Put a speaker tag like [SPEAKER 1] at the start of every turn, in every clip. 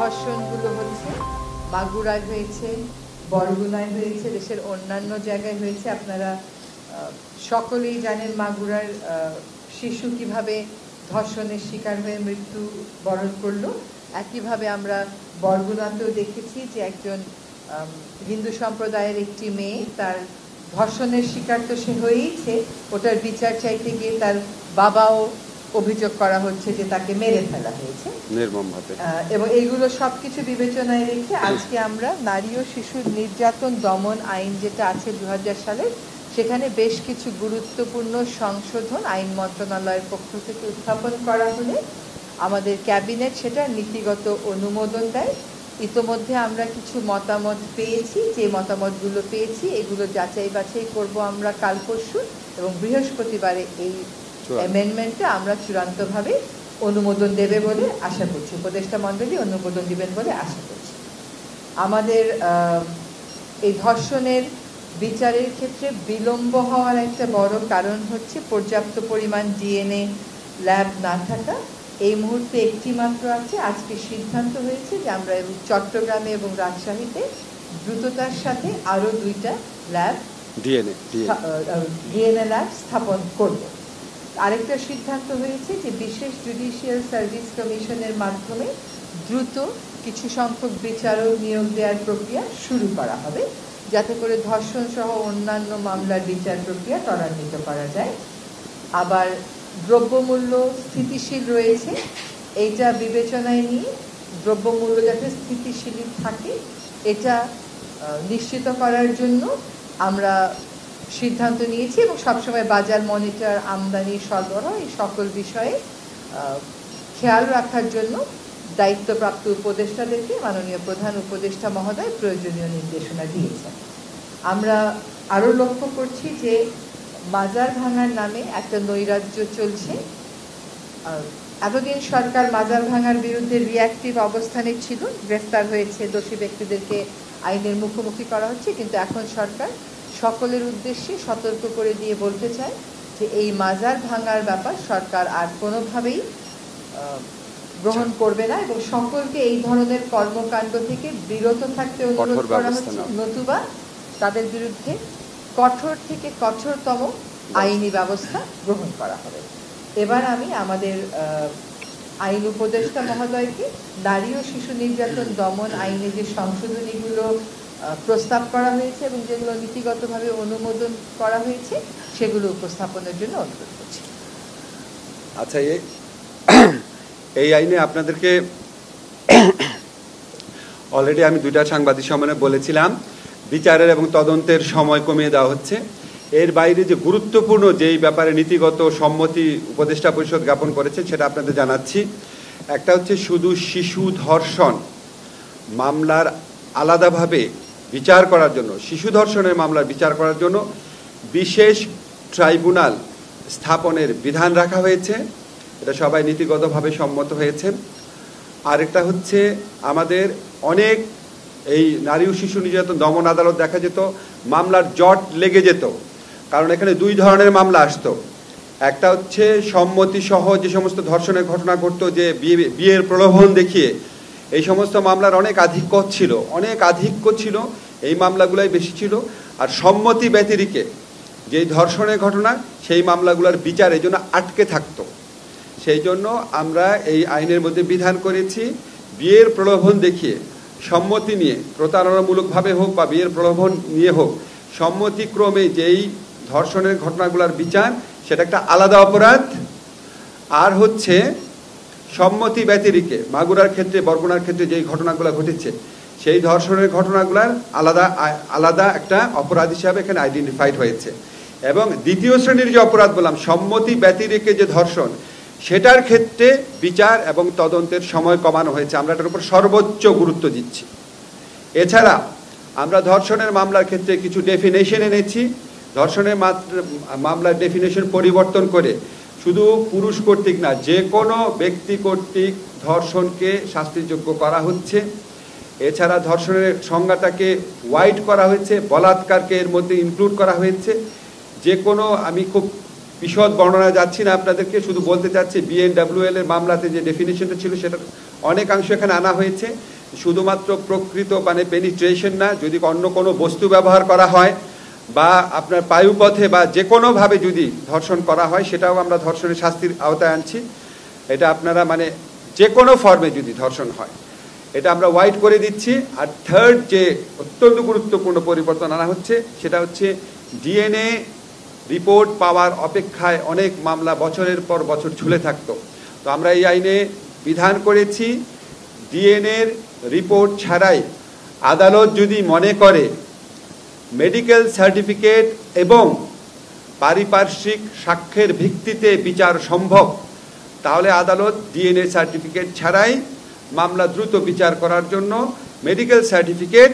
[SPEAKER 1] ধর্ষণগুলো হচ্ছে মাগুরায় হয়েছে, বরগুনায় হয়েছে, দেশের অন্যান্য জায়গায় হয়েছে। আপনারা সকলেই জানেন মাগুরার শিশু কিভাবে ধর্ষণের শিকার হয়ে মৃত্যু বরণ করলো। একইভাবে আমরা বরগুনাতেও দেখেছি যে একজন হিন্দু সম্প্রদায়ের একটি মেয়ে তার ধর্ষণের শিকার তো সে হয়েইছে, ওটার বিচার চাইতে গিয়ে তার বাবাও অভিযোগ করা হচ্ছে যে তাকে মেরে ফেলা হয়েছে নির্মমভাবে। এবং এইগুলো সবকিছু বিবেচনায় রেখে আজকে আমরা নারী ও শিশু নির্যাতন দমন আইন যেটা আছে 2000 সালের, সেখানে বেশ কিছু গুরুত্বপূর্ণ সংশোধন আইন মন্ত্রণালয়ের পক্ষ থেকে উত্থাপন করা হলে আমাদের ক্যাবিনেট সেটা নীতিগত অনুমোদন দেয়। ইতোমধ্যে আমরা কিছু মতামত পেয়েছি, যে মতামতগুলো পেয়েছি এগুলো যাচাই বাছাই করব আমরা কাল পরশু, এবং বৃহস্পতিবারে এই অ্যামেন্ডমেন্টটা আমরা চূড়ান্তভাবে অনুমোদন দেবে বলে আশা করছি, উপদেষ্টা মণ্ডলী অনুমোদন দিবেন বলে আশা করছি। আমাদের এই ধর্ষণের বিচারের ক্ষেত্রে বিলম্ব হওয়ার একটা বড় কারণ হচ্ছে পর্যাপ্ত পরিমাণ ডিএনএ ল্যাব না থাকা। এই মুহূর্তে একটি মাত্র আছে। আজকে সিদ্ধান্ত হয়েছে যে আমরা চট্টগ্রামে এবং রাজশাহীতে দ্রুততার সাথে আরও 2টা ল্যাব ডিএনএ ল্যাব স্থাপন করব। আরেকটা সিদ্ধান্ত হয়েছে যে বিশেষ জুডিশিয়াল সার্ভিস কমিশনের মাধ্যমে দ্রুত কিছু সংখ্যক বিচারক নিয়োগ দেওয়ার প্রক্রিয়া শুরু করা হবে, যাতে করে ধর্ষণ সহ অন্যান্য মামলার বিচার প্রক্রিয়া ত্বরান্বিত করা যায়। আবার দ্রব্যমূল্য স্থিতিশীল রয়েছে, এইটা বিবেচনায় নিয়ে দ্রব্যমূল্য যাতে স্থিতিশীল থাকে এটা নিশ্চিত করার জন্য আমরা সিদ্ধান্ত নিয়েছি, এবং সবসময় বাজার মনিটর, আমদানি, সরবরাহ এই সকল বিষয়ে খেয়াল রাখার জন্য দায়িত্বপ্রাপ্ত উপদেষ্টাদেরকে মাননীয় প্রধান উপদেষ্টা মহোদয় প্রয়োজনীয় নির্দেশনা দিয়েছেন। আমরা আরও লক্ষ্য করছি যে মাজার ভাঙার নামে একটা নৈরাজ্য চলছে। এতদিন সরকার মাজার ভাঙার বিরুদ্ধে রিঅ্যাক্টিভ অবস্থানে ছিল, গ্রেফতার হয়েছে, দোষী ব্যক্তিদেরকে আইনের মুখোমুখি করা হচ্ছে, কিন্তু এখন সরকার সকলের উদ্দেশ্যে সতর্ক করে দিয়ে বলতে চায় যে এই মাজার ভাঙার ব্যাপার সরকার আর কোনোভাবেই গ্রহণ করবে না, এবং সকলকে এই ধরনের কর্মকাণ্ড থেকে বিরত থাকতে অনুরোধ করা হচ্ছে, নতুবা তাদের বিরুদ্ধে কঠোর থেকে কঠোরতম আইনি ব্যবস্থা গ্রহণ করা হবে। এবার আমি আমাদের আইন উপদেষ্টা মহোদয়কে নারী ও শিশু নির্যাতন দমন আইনে যে সংশোধনীগুলো প্রস্তাব করা হয়েছে এবং যেগুলো নীতিগতভাবে অনুমোদন করা হয়েছে সেগুলো উপস্থাপনের জন্য অনুরোধ করছি।
[SPEAKER 2] আচ্ছা, এই আইনে আপনাদেরকে অলরেডি আমি 2টা সাংবাদিক সম্মেলনে বলেছিলাম বিচারের এবং তদন্তের সময় কমিয়ে দেওয়া হচ্ছে। এর বাইরে যে গুরুত্বপূর্ণ যেই ব্যাপারে নীতিগত সম্মতি উপদেষ্টা পরিষদ জ্ঞাপন করেছে সেটা আপনাদের জানাচ্ছি। একটা হচ্ছে শুধু শিশু ধর্ষণ মামলার আলাদাভাবে বিচার করার জন্য, শিশু ধর্ষণের মামলার বিচার করার জন্য বিশেষ ট্রাইব্যুনাল স্থাপনের বিধান রাখা হয়েছে, এটা সবাই নীতিগতভাবে সম্মত হয়েছে। আরেকটা হচ্ছে আমাদের অনেক এই নারী ও শিশু নির্যাতন দমন আদালত দেখা যেত মামলার জট লেগে যেত, কারণ এখানে 2 ধরনের মামলা আসতো। একটা হচ্ছে সম্মতি সহ যে সমস্ত ধর্ষণের ঘটনা ঘটতো, যে বিয়ের প্রলোভন দেখিয়ে, এই সমস্ত মামলার অনেক আধিক্য ছিল, এই মামলাগুলাই বেশি ছিল। আর সম্মতি ব্যতিরেকে যেই ধর্ষণের ঘটনা সেই মামলাগুলোর বিচার এই জন্য আটকে থাকতো। সেই জন্য আমরা এই আইনের মধ্যে বিধান করেছি বিয়ের প্রলোভন দেখিয়ে সম্মতি নিয়ে, প্রতারণামূলকভাবে হোক বা বিয়ের প্রলোভন নিয়ে হোক, সম্মতিক্রমে যেই ধর্ষণের ঘটনাগুলোর বিচার সেটা একটা আলাদা অপরাধ। আর হচ্ছে সম্মতি ব্যতিরেকে মাগুরার ক্ষেত্রে, বরগুনার ক্ষেত্রে যেই ঘটনাগুলো ঘটেছে সেই ধর্ষণের ঘটনাগুলোর আলাদা একটা অপরাধ হিসাবে এখানে আইডেন্টিফাইড হয়েছে। এবং 2য় শ্রেণীর যে অপরাধ বললাম সম্মতি ব্যতিরেকে যে ধর্ষণ, সেটার ক্ষেত্রে বিচার এবং তদন্তের সময় কমানো হয়েছে। আমরা এটার উপর সর্বোচ্চ গুরুত্ব দিচ্ছি। এছাড়া আমরা ধর্ষণের মামলার ক্ষেত্রে কিছু ডেফিনেশন এনেছি। ধর্ষণের মামলার ডেফিনেশন পরিবর্তন করে শুধু পুরুষ কর্তৃক না, যে কোনো ব্যক্তি কর্তৃক ধর্ষণকে শাস্তিযোগ্য করা হচ্ছে। এছাড়া ধর্ষণের সংজ্ঞাটাকে ওয়াইড করা হয়েছে, বলাৎকারকে এর মধ্যে ইনক্লুড করা হয়েছে। যে কোনো, আমি খুব বিশদ বর্ণনা যাচ্ছি না, আপনাদেরকে শুধু বলতে চাচ্ছি BNWL এর মামলাতে যে ডেফিনেশনটা ছিল সেটা অনেকাংশ এখানে আনা হয়েছে। শুধুমাত্র প্রকৃত মানে পেনিট্রেশন না, যদি অন্য কোনো বস্তু ব্যবহার করা হয় বা আপনার বায়ুপথে বা যে কোনোভাবে যদি ধর্ষণ করা হয়, সেটাও আমরা ধর্ষণের শাস্তির আওতায় আনছি। এটা আপনারা মানে যে কোনো ফর্মে যদি ধর্ষণ হয় এটা আমরা ওয়াইড করে দিচ্ছি। আর থার্ড যে অত্যন্ত গুরুত্বপূর্ণ পরিবর্তন আনা হচ্ছে সেটা হচ্ছে ডিএনএ রিপোর্ট পাওয়ার অপেক্ষায় অনেক মামলা বছরের পর বছর ঝুলে থাকতো। তো আমরা এই আইনে বিধান করেছি ডিএনএর রিপোর্ট ছাড়াই আদালত যদি মনে করে মেডিকেল সার্টিফিকেট এবং পারিপার্শ্বিক সাক্ষ্যের ভিত্তিতে বিচার সম্ভব, তাহলে আদালত ডিএনএ সার্টিফিকেট ছাড়াই মামলা দ্রুত বিচার করার জন্য মেডিকেল সার্টিফিকেট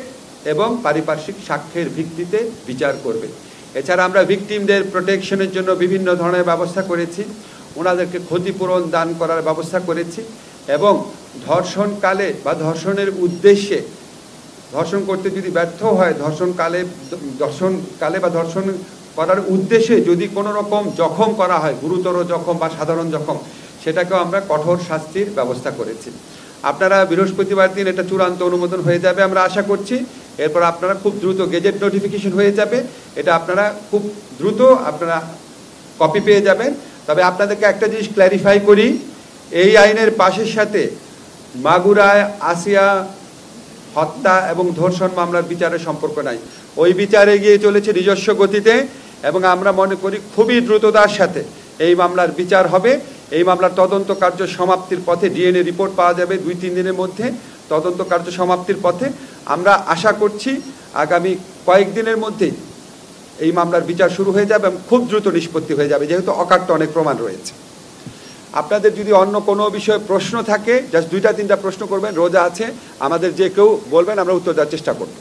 [SPEAKER 2] এবং পারিপার্শ্বিক সাক্ষ্যের ভিত্তিতে বিচার করবে। এছাড়া আমরা ভিকটিমদের প্রোটেকশনের জন্য বিভিন্ন ধরনের ব্যবস্থা করেছি, ওনাদেরকে ক্ষতিপূরণ দান করার ব্যবস্থা করেছি এবং ধর্ষণকালে বা ধর্ষণের উদ্দেশ্যে ধর্ষণ করতে যদি ব্যর্থ হয়, ধর্ষণকালে বা ধর্ষণ করার উদ্দেশ্যে যদি কোনো রকম জখম করা হয়, গুরুতর জখম বা সাধারণ জখম, সেটাকেও আমরা কঠোর শাস্তির ব্যবস্থা করেছি। আপনারা বৃহস্পতিবার দিন এটা চূড়ান্ত অনুমোদন হয়ে যাবে আমরা আশা করছি। এরপর আপনারা খুব দ্রুত গেজেট নোটিফিকেশন হয়ে যাবে, এটা আপনারা খুব দ্রুত আপনারা কপি পেয়ে যাবেন। তবে আপনাদেরকে একটা জিনিস ক্ল্যারিফাই করি, এই আইনের পাশের সাথে মাগুরায় আসিয়া হত্যা এবং ধর্ষণ মামলার বিচারের সম্পর্ক নাই। ওই বিচার এগিয়ে চলেছে নিজস্ব গতিতে এবং আমরা মনে করি খুবই দ্রুততার সাথে এই মামলার বিচার হবে। এই মামলার তদন্ত কার্য সমাপ্তির পথে, ডিএনএ রিপোর্ট পাওয়া যাবে 2-3 দিনের মধ্যে, তদন্ত কার্য সমাপ্তির পথে। আমরা আশা করছি আগামী কয়েকদিনের মধ্যেই এই মামলার বিচার শুরু হয়ে যাবে এবং খুব দ্রুত নিষ্পত্তি হয়ে যাবে, যেহেতু অকাট্য অনেক প্রমাণ রয়েছে। আপনাদের যদি অন্য কোনো বিষয়ে প্রশ্ন থাকে, জাস্ট 2-3টা প্রশ্ন করবেন, রোজা আছে, আমাদের যে কেউ বলবেন, আমরা উত্তর দেওয়ার চেষ্টা করব।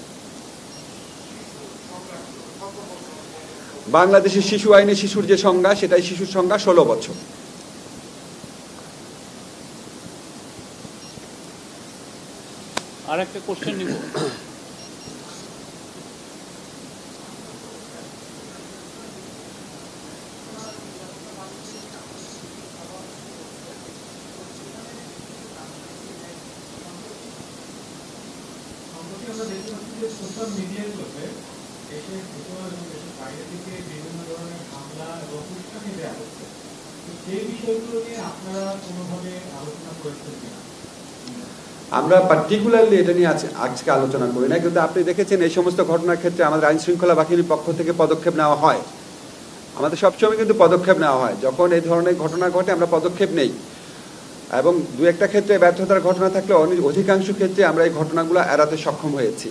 [SPEAKER 2] বাংলাদেশের শিশু আইনে শিশুর যে সংজ্ঞা, সেটাই শিশুর সংজ্ঞা 16 বছর।
[SPEAKER 3] আর একটা কোশ্চেন নিব।
[SPEAKER 4] সোশ্যাল মিডিয়াগুলোতে দেশের ভিতর এবং দেশের বাইরে থেকে বিভিন্ন ধরনের হামলা এবং উস্কানি দেওয়া হচ্ছে, সেই বিষয়গুলো নিয়ে আপনারা কোনোভাবে আলোচনা করেছেন কিনা?
[SPEAKER 2] আমরা পার্টিকুলারলি এটা নিয়ে আজকে আলোচনা করি না, কিন্তু আপনি দেখেছেন এই সমস্ত ঘটনার ক্ষেত্রে আমাদের আইন শৃঙ্খলা বাহিনীর পক্ষ থেকে পদক্ষেপ নেওয়া হয়। আমাদের সবসময় কিন্তু পদক্ষেপ নেওয়া হয়, যখন এই ধরনের ঘটনা ঘটে আমরা পদক্ষেপ নেই এবং 2-একটা ক্ষেত্রে ব্যর্থতার ঘটনা থাকলে অধিকাংশ ক্ষেত্রে আমরা এই ঘটনাগুলো এড়াতে সক্ষম হয়েছি।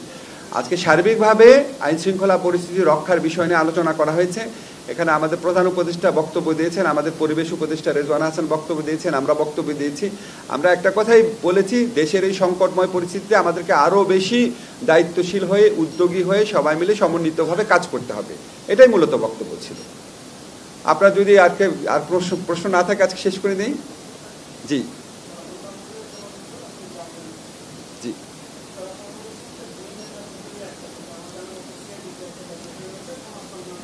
[SPEAKER 2] আজকে সার্বিকভাবে আইন শৃঙ্খলা পরিস্থিতি রক্ষার বিষয় নিয়ে আলোচনা করা হয়েছে। এখানে আমাদের প্রধান উপদেষ্টা বক্তব্য দিয়েছেন, আমাদের পরিবেশ উপদেষ্টা রেজওয়ানা হাসান বক্তব্য দিয়েছেন, আমরা বক্তব্য দিয়েছি। আমরা একটা কথাই বলেছি, দেশের এই সংকটময় পরিস্থিতিতে আমাদেরকে আরও বেশি দায়িত্বশীল হয়ে, উদ্যোগী হয়ে সবাই মিলে সমন্বিতভাবে কাজ করতে হবে, এটাই মূলত বক্তব্য ছিল। আপনার যদি আর প্রশ্ন না থাকে আজকে শেষ করে দিই। জি জি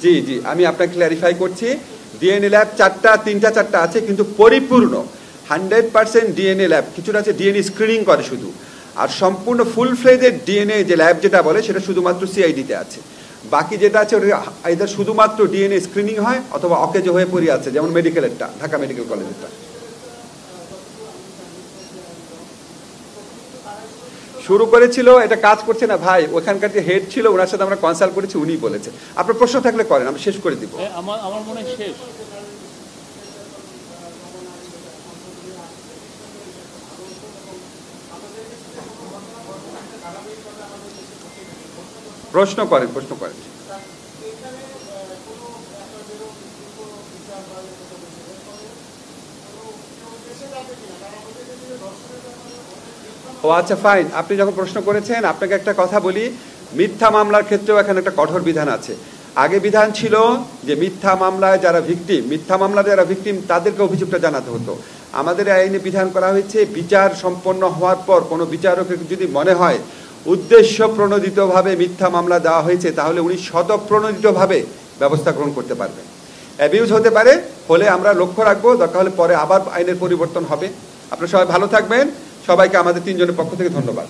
[SPEAKER 2] জি জি আমি আপনাকে ক্ল্যারিফাই করছি। ডিএনএ ল্যাব 3টা আছে, কিন্তু পরিপূর্ণ 100% ডিএনএ ল্যাব, কিছুটা আছে ডিএনএ স্ক্রিনিং করে শুধু, আর সম্পূর্ণ ফুল ফ্লেজের ডিএনএ যে ল্যাব যেটা বলে সেটা শুধুমাত্র সিআইডিতে আছে। বাকি যেটা আছে ওটা এদের শুধুমাত্র ডিএনএ স্ক্রিনিং হয় অথবা অকেজো হয়ে পড়ে আছে, যেমন মেডিকেলেরটা, ঢাকা মেডিকেল কলেজেরটা। শুরু করেছিল, এটা কাজ করছে না ভাই, ওখানকার যে হেড ছিল ওনার সাথে আমরা কনসাল্ট করেছি, উনি বলেছে। আপনার প্রশ্ন থাকলে করেন, আমি শেষ করে দিব।
[SPEAKER 3] আমার মনে হয় শেষ।
[SPEAKER 2] প্রশ্ন করেন। ও আচ্ছা, ফাইন। আপনি যখন প্রশ্ন করেছেন, আপনাকে একটা কথা বলি, মিথ্যা মামলার ক্ষেত্রেও এখানে একটা কঠোর বিধান আছে। আগে বিধান ছিল যে মিথ্যা মামলায় যারা ভিকটিম তাদেরকে অভিযোগটা জানাতে হতো। আমাদের আইনে বিধান করা হয়েছে, বিচার সম্পন্ন হওয়ার পর কোনো বিচারকের যদি মনে হয় উদ্দেশ্য প্রণোদিতভাবে মিথ্যা মামলা দেওয়া হয়েছে, তাহলে উনি স্বতঃপ্রণোদিতভাবে ব্যবস্থা গ্রহণ করতে পারবেন। অ্যাবিউজ হতে পারে, হলে আমরা লক্ষ্য রাখবো, দরকার হলে পরে আবার আইনের পরিবর্তন হবে। আপনারা সবাই ভালো থাকবেন, সবাইকে আমাদের তিনজনের পক্ষ থেকে ধন্যবাদ।